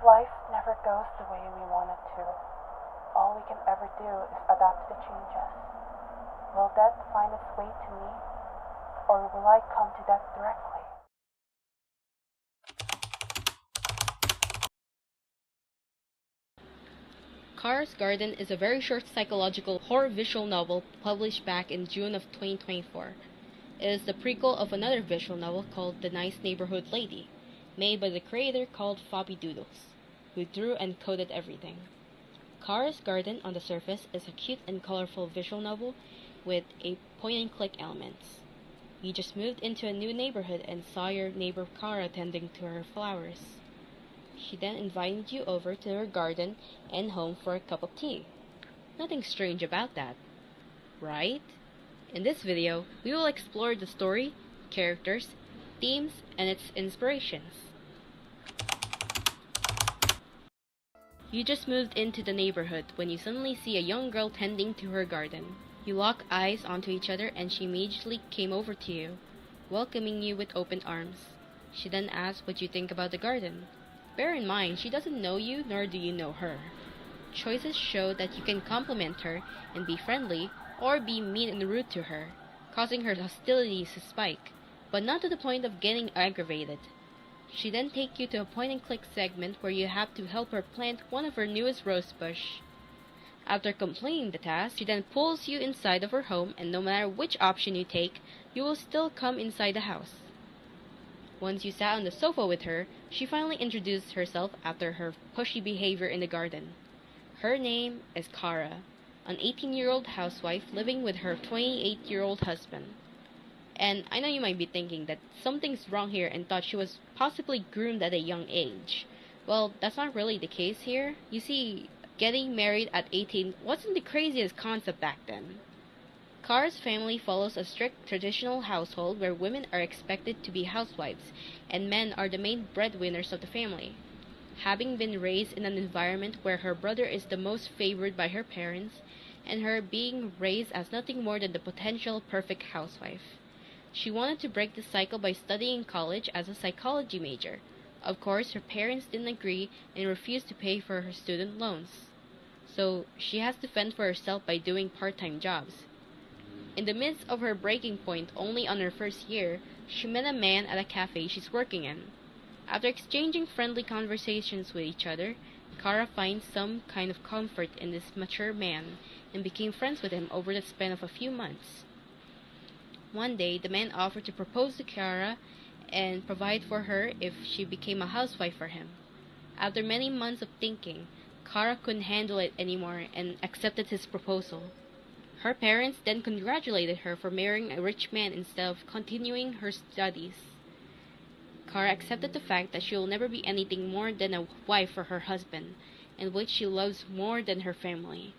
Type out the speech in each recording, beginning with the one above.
Life never goes the way we want it to. All we can ever do is adapt to the changes. Will death find its way to me, or will I come to death directly? Kara's Garden is a very short psychological horror visual novel published back in June of 2024. It is the prequel of another visual novel called The Nice Neighborhood Lady, made by the creator called Floppy Doodles, who drew and coded everything. Kara's Garden on the surface is a cute and colorful visual novel with a point-and-click elements. You just moved into a new neighborhood and saw your neighbor Kara tending to her flowers. She then invited you over to her garden and home for a cup of tea. Nothing strange about that, right? In this video, we will explore the story, characters, themes, and its inspirations. You just moved into the neighborhood when you suddenly see a young girl tending to her garden. You lock eyes onto each other and she immediately came over to you, welcoming you with open arms. She then asked what you think about the garden. Bear in mind, she doesn't know you, nor do you know her. Choices show that you can compliment her and be friendly, or be mean and rude to her, causing her hostilities to spike, but not to the point of getting aggravated. She then takes you to a point-and-click segment where you have to help her plant one of her newest rose bush. After completing the task, she then pulls you inside of her home, and no matter which option you take, you will still come inside the house. Once you sat on the sofa with her, she finally introduced herself after her pushy behavior in the garden. Her name is Kara, an 18-year-old housewife living with her 28-year-old husband. And I know you might be thinking that something's wrong here and thought she was possibly groomed at a young age. Well, that's not really the case here. You see, getting married at 18 wasn't the craziest concept back then. Kara's family follows a strict traditional household where women are expected to be housewives, and men are the main breadwinners of the family. Having been raised in an environment where her brother is the most favored by her parents, and her being raised as nothing more than the potential perfect housewife, she wanted to break the cycle by studying college as a psychology major. Of course, her parents didn't agree and refused to pay for her student loans, so she has to fend for herself by doing part-time jobs. In the midst of her breaking point only on her first year, she met a man at a cafe she's working in. After exchanging friendly conversations with each other, Kara finds some kind of comfort in this mature man and became friends with him over the span of a few months. One day, the man offered to propose to Kara and provide for her if she became a housewife for him. After many months of thinking, Kara couldn't handle it anymore and accepted his proposal. Her parents then congratulated her for marrying a rich man instead of continuing her studies. Kara accepted the fact that she will never be anything more than a wife for her husband, and which she loves more than her family.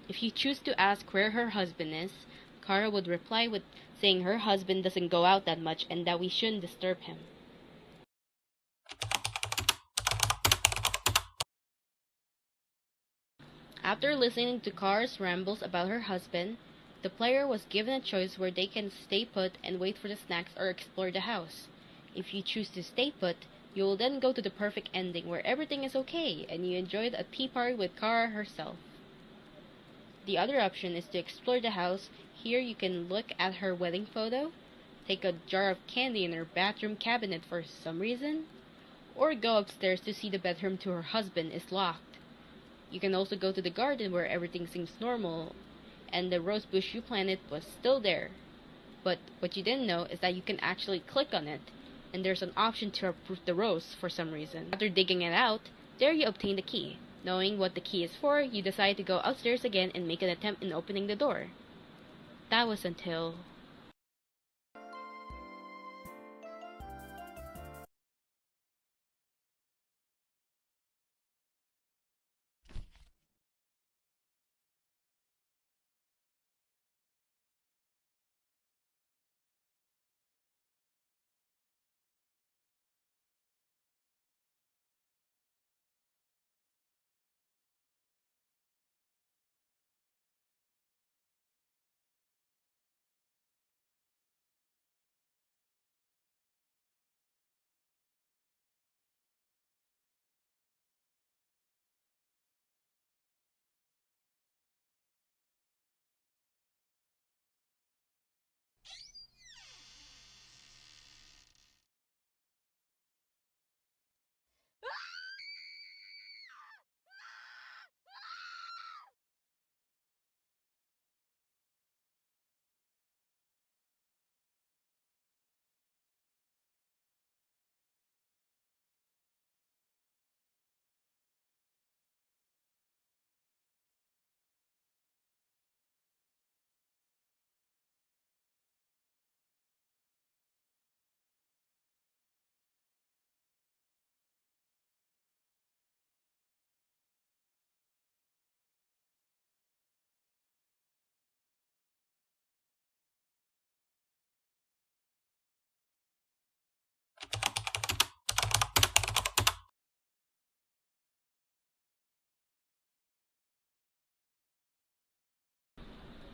If you choose to ask where her husband is, Kara would reply with saying her husband doesn't go out that much and that we shouldn't disturb him. After listening to Kara's rambles about her husband, the player was given a choice where they can stay put and wait for the snacks or explore the house. If you choose to stay put, you will then go to the perfect ending where everything is okay and you enjoyed a tea party with Kara herself. The other option is to explore the house. Here you can look at her wedding photo, take a jar of candy in her bathroom cabinet for some reason, or go upstairs to see the bedroom to her husband is locked. You can also go to the garden where everything seems normal and the rose bush you planted was still there. But what you didn't know is that you can actually click on it, and there's an option to uproot the rose for some reason. After digging it out, there you obtain the key. Knowing what the key is for, you decide to go upstairs again and make an attempt in opening the door. That was until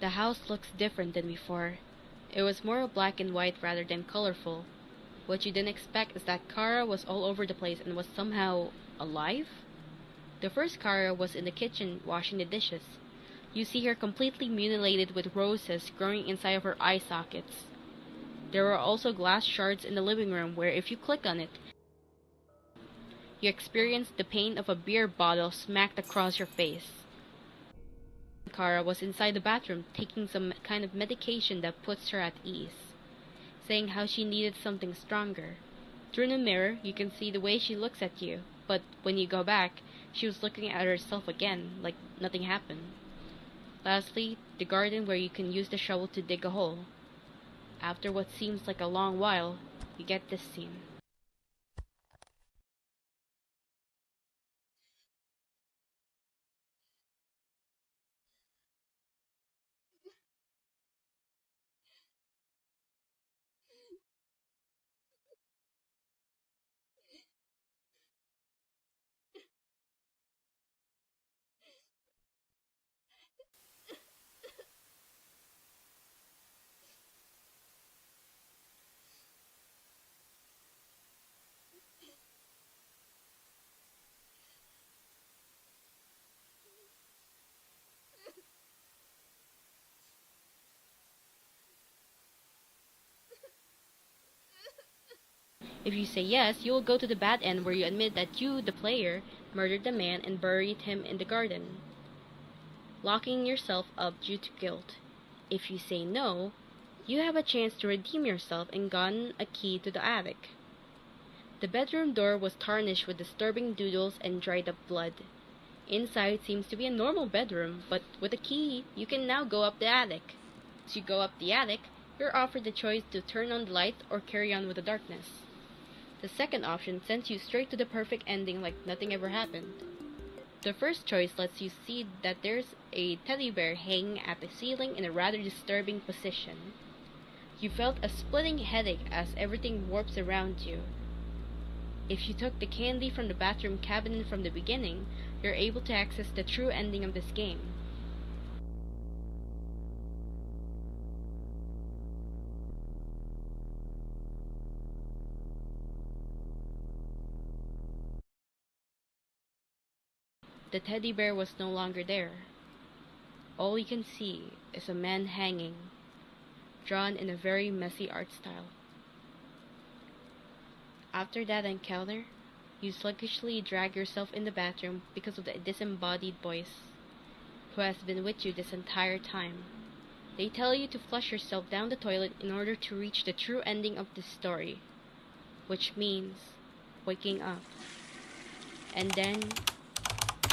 The house looks different than before. It was more black and white rather than colorful. What you didn't expect is that Kara was all over the place and was somehow alive? The first Kara was in the kitchen washing the dishes. You see her completely mutilated with roses growing inside of her eye sockets. There were also glass shards in the living room where if you click on it, you experience the pain of a beer bottle smacked across your face. Kara was inside the bathroom taking some kind of medication that puts her at ease, saying how she needed something stronger. Through the mirror, you can see the way she looks at you, but when you go back, she was looking at herself again, like nothing happened. Lastly, the garden where you can use the shovel to dig a hole. After what seems like a long while, you get this scene. If you say yes, you will go to the bad end where you admit that you, the player, murdered the man and buried him in the garden, locking yourself up due to guilt. If you say no, you have a chance to redeem yourself and gain a key to the attic. The bedroom door was tarnished with disturbing doodles and dried up blood. Inside seems to be a normal bedroom, but with a key, you can now go up the attic. As you go up the attic, you're offered the choice to turn on the light or carry on with the darkness. The second option sends you straight to the perfect ending like nothing ever happened. The first choice lets you see that there's a teddy bear hanging at the ceiling in a rather disturbing position. You felt a splitting headache as everything warps around you. If you took the candy from the bathroom cabinet from the beginning, you're able to access the true ending of this game. The teddy bear was no longer there. All you can see is a man hanging, drawn in a very messy art style. After that encounter, you sluggishly drag yourself in the bathroom because of the disembodied voice who has been with you this entire time. They tell you to flush yourself down the toilet in order to reach the true ending of this story, which means waking up. And then,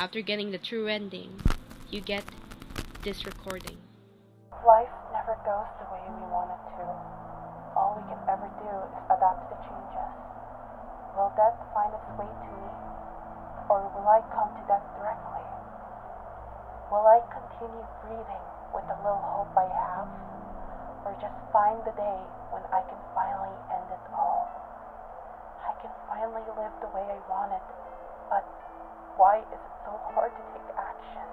after getting the true ending, you get this recording. Life never goes the way we want it to. All we can ever do is adapt to the changes. Will death find its way to me, or will I come to death directly? Will I continue breathing with the little hope I have, or just find the day when I can finally end it all? I can finally live the way I want it, but why is it so hard to take action?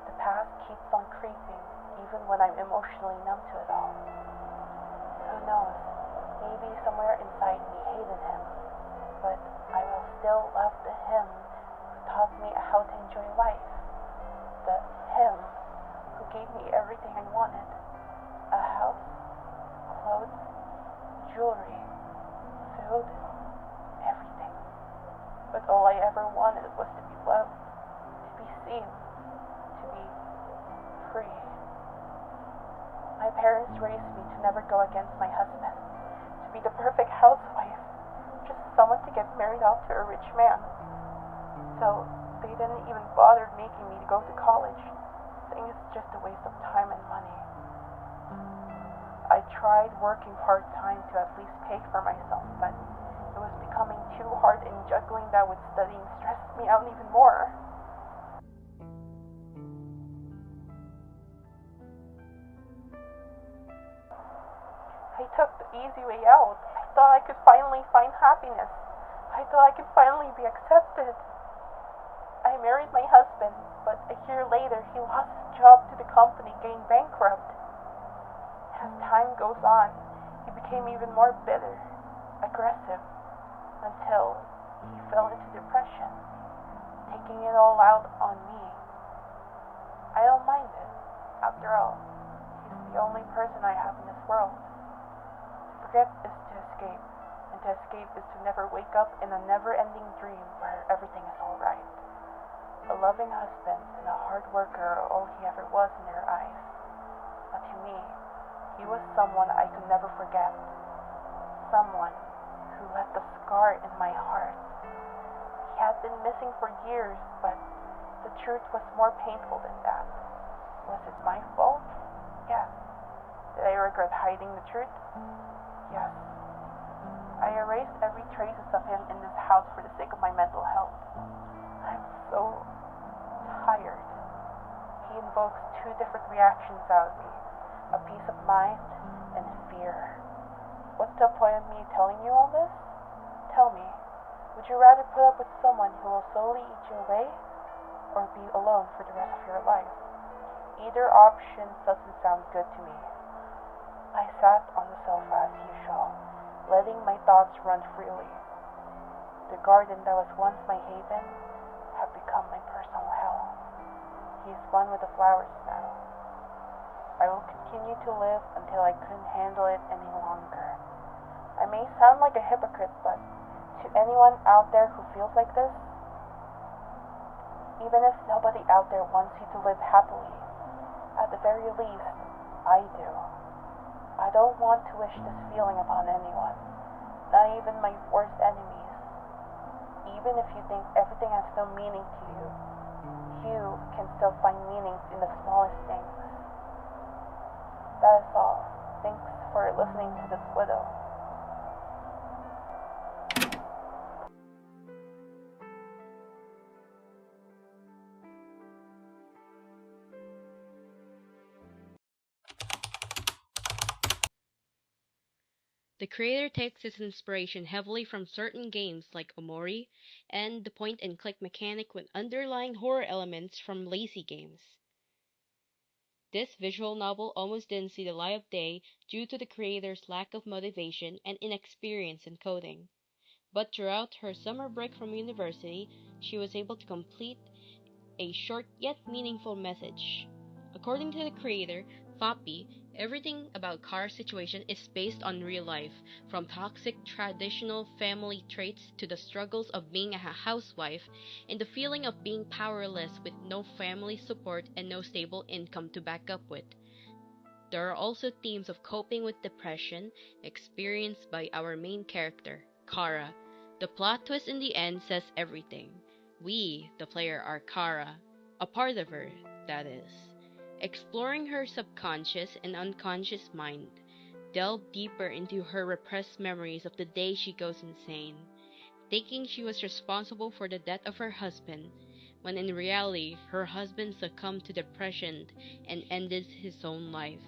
The past keeps on creeping, even when I'm emotionally numb to it all. Who knows? Maybe somewhere inside me hated him, but I will still love the him who taught me how to enjoy life. The him who gave me everything I wanted. A house, clothes, jewelry, food, everything. But all I ever wanted was to be loved, to be seen, to be free. My parents raised me to never go against my husband, to be the perfect housewife, just someone to get married off to a rich man. So they didn't even bother making me go to college, saying it's just a waste of time and money. I tried working part-time to at least pay for myself, but it was becoming too hard, and juggling that with studying stressed me out even more. I took the easy way out. I thought I could finally find happiness. I thought I could finally be accepted. I I married my husband, but a year later he lost his job to the company going bankrupt. As time goes on, he became even more bitter, aggressive, until he fell into depression, taking it all out on me. I don't mind it. After all, he's the only person I have in this world. To forget is to escape, and to escape is to never wake up in a never-ending dream where everything is alright. A loving husband and a hard worker are all he ever was in their eyes. But to me, he was someone I could never forget. Someone who left a scar in my heart. He had been missing for years, but the truth was more painful than that. Was it my fault? Yes. Did I regret hiding the truth? Yes. I erased every traces of him in this house for the sake of my mental health. I'm so tired. He invokes two different reactions out of me, a peace of mind and fear. What's the point of me telling you all this? Tell me, would you rather put up with someone who will slowly eat you away, or be alone for the rest of your life? Either option doesn't sound good to me. I sat on the sofa as usual, letting my thoughts run freely. The garden that was once my haven had become my personal hell. He is one with the flowers now. I will continue to live until I couldn't handle it any longer. I may sound like a hypocrite, but to anyone out there who feels like this, even if nobody out there wants you to live happily, at the very least, I do. I don't want to wish this feeling upon anyone, not even my worst enemies. Even if you think everything has no meaning to you, you can still find meaning in the smallest things. That is all. Thanks for listening to this widow. The creator takes its inspiration heavily from certain games like Omori and the point-and-click mechanic with underlying horror elements from lazy games. This visual novel almost didn't see the light of day due to the creator's lack of motivation and inexperience in coding. But throughout her summer break from university, she was able to complete a short yet meaningful message. According to the creator, Fapi, everything about Kara's situation is based on real life, from toxic traditional family traits to the struggles of being a housewife and the feeling of being powerless with no family support and no stable income to back up with. There are also themes of coping with depression experienced by our main character, Kara. The plot twist in the end says everything. We, the player, are Kara, a part of her, that is. Exploring her subconscious and unconscious mind, delve deeper into her repressed memories of the day she goes insane, thinking she was responsible for the death of her husband, when in reality her husband succumbed to depression and ended his own life.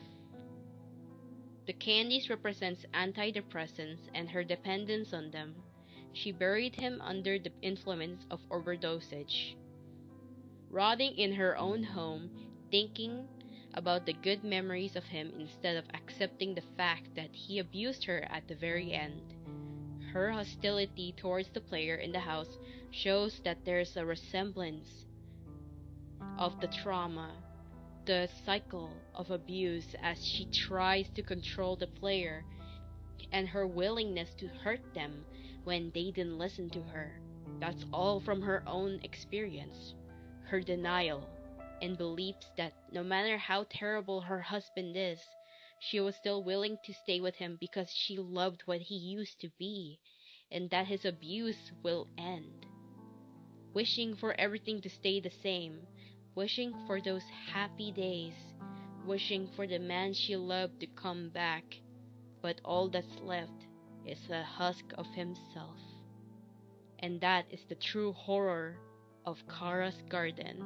The candies represents antidepressants and her dependence on them. She buried him under the influence of overdosage. Rotting in her own home, thinking about the good memories of him instead of accepting the fact that he abused her at the very end. Her hostility towards the player in the house shows that there's a resemblance of the trauma, the cycle of abuse as she tries to control the player, and her willingness to hurt them when they didn't listen to her. That's all from her own experience. Her denial and beliefs that no matter how terrible her husband is, she was still willing to stay with him because she loved what he used to be, and that his abuse will end. Wishing for everything to stay the same, wishing for those happy days, wishing for the man she loved to come back, but all that's left is a husk of himself. And that is the true horror of Kara's Garden.